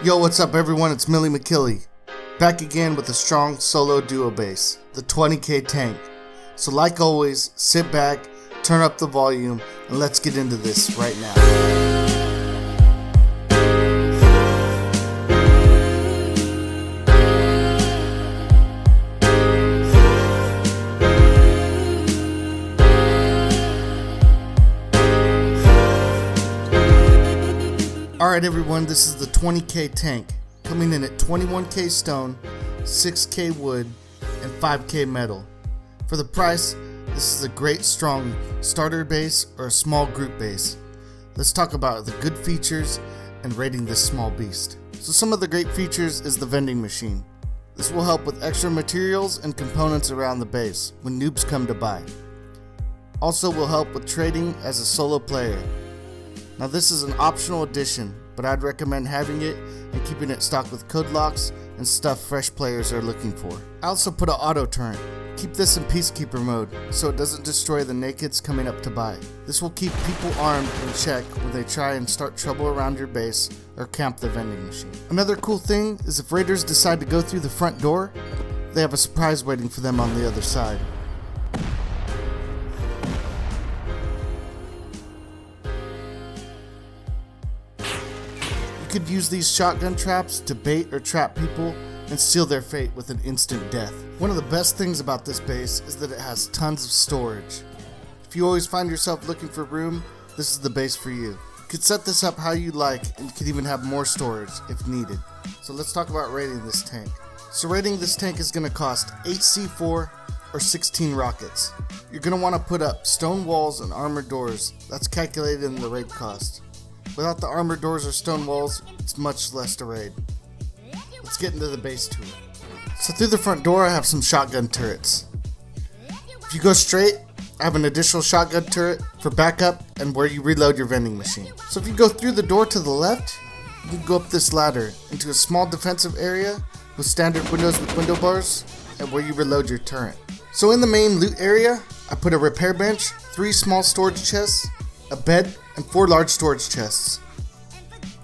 Yo, what's up everyone, it's Millie McKilly, back again with a strong solo duo bass, the 20K Tank. So like always, sit back, turn up the volume, and let's get into this right now. Alright everyone, this is the 20K Tank, coming in at 21K stone, 6K wood, and 5K metal. For the price, this is a great strong starter bass or a small group bass. Let's talk about the good features and rating this small beast. So some of the great features is the vending machine. This will help with extra materials and components around the bass when noobs come to buy. Also will help with trading as a solo player. Now this is an optional addition, but I'd recommend having it and keeping it stocked with code locks and stuff fresh players are looking for. I also put an auto turret. Keep this in peacekeeper mode so it doesn't destroy the nakeds coming up to buy. This will keep people armed in check when they try and start trouble around your base or camp the vending machine. Another cool thing is if raiders decide to go through the front door, they have a surprise waiting for them on the other side. You could use these shotgun traps to bait or trap people and seal their fate with an instant death. One of the best things about this base is that it has tons of storage. If you always find yourself looking for room, this is the base for you. You could set this up how you like and you could even have more storage if needed. So let's talk about rating this tank. So rating this tank is going to cost 8 C4 or 16 rockets. You're going to want to put up stone walls and armored doors. That's calculated in the raid cost. Without the armored doors or stone walls, it's much less to raid. Let's get into the base tour. So through the front door I have some shotgun turrets. If you go straight, I have an additional shotgun turret for backup and where you reload your vending machine. So if you go through the door to the left, you can go up this ladder into a small defensive area with standard windows with window bars and where you reload your turret. So in the main loot area, I put a repair bench, 3 small storage chests, a bed, and 4 large storage chests.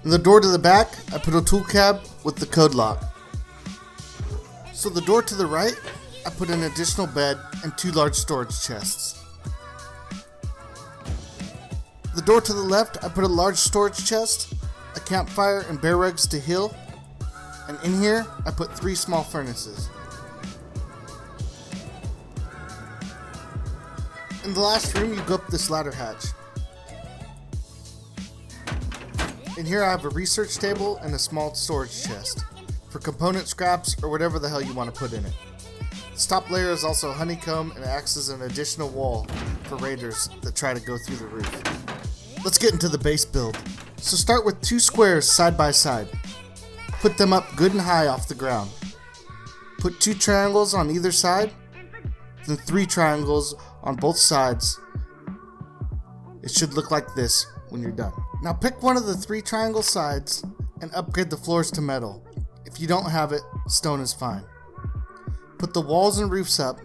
In the door to the back, I put a tool cab with the code lock. So the door to the right, I put an additional bed and 2 large storage chests. The door to the left, I put a large storage chest, a campfire and bear rugs to heal, and in here, I put 3 small furnaces. In the last room, you go up this ladder hatch. In here I have a research table and a small storage chest for component scraps or whatever the hell you want to put in it. This top layer is also honeycomb and acts as an additional wall for raiders that try to go through the roof. Let's get into the base build. So start with 2 squares side by side. Put them up good and high off the ground. Put 2 triangles on either side, then 3 triangles on both sides. It should look like this when you're done. Now pick one of the 3 triangle sides and upgrade the floors to metal. If you don't have it, stone is fine. Put the walls and roofs up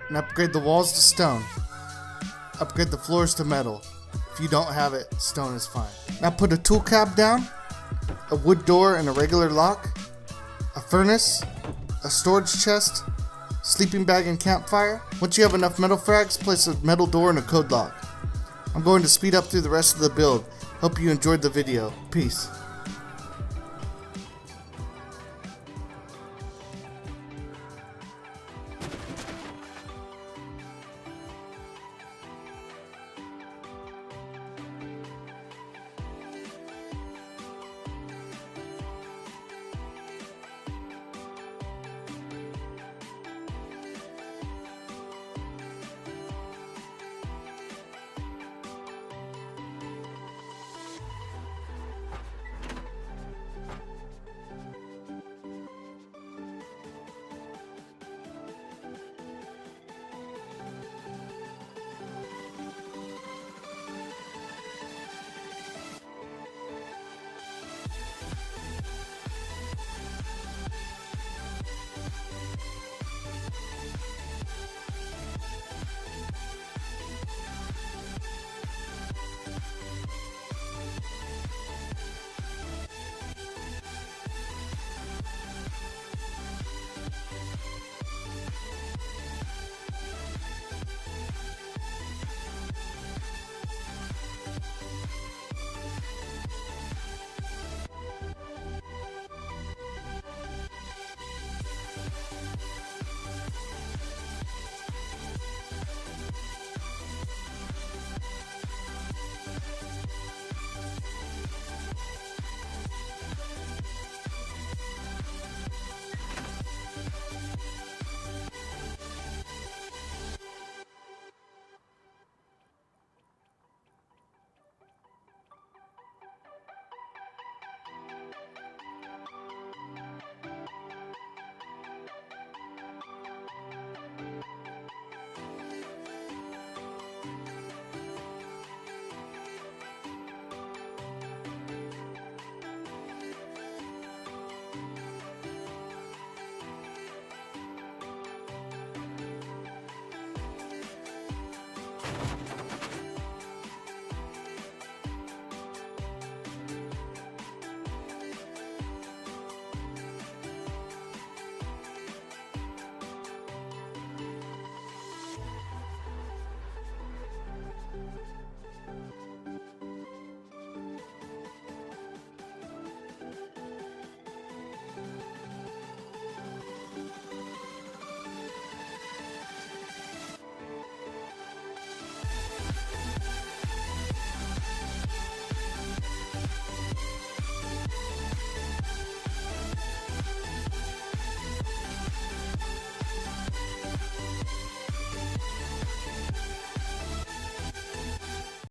and upgrade the walls to stone. Upgrade the floors to metal. If you don't have it, stone is fine. Now put a tool cab down, a wood door and a regular lock, a furnace, a storage chest, sleeping bag and campfire. Once you have enough metal frags, place a metal door and a code lock. I'm going to speed up through the rest of the build. Hope you enjoyed the video. Peace.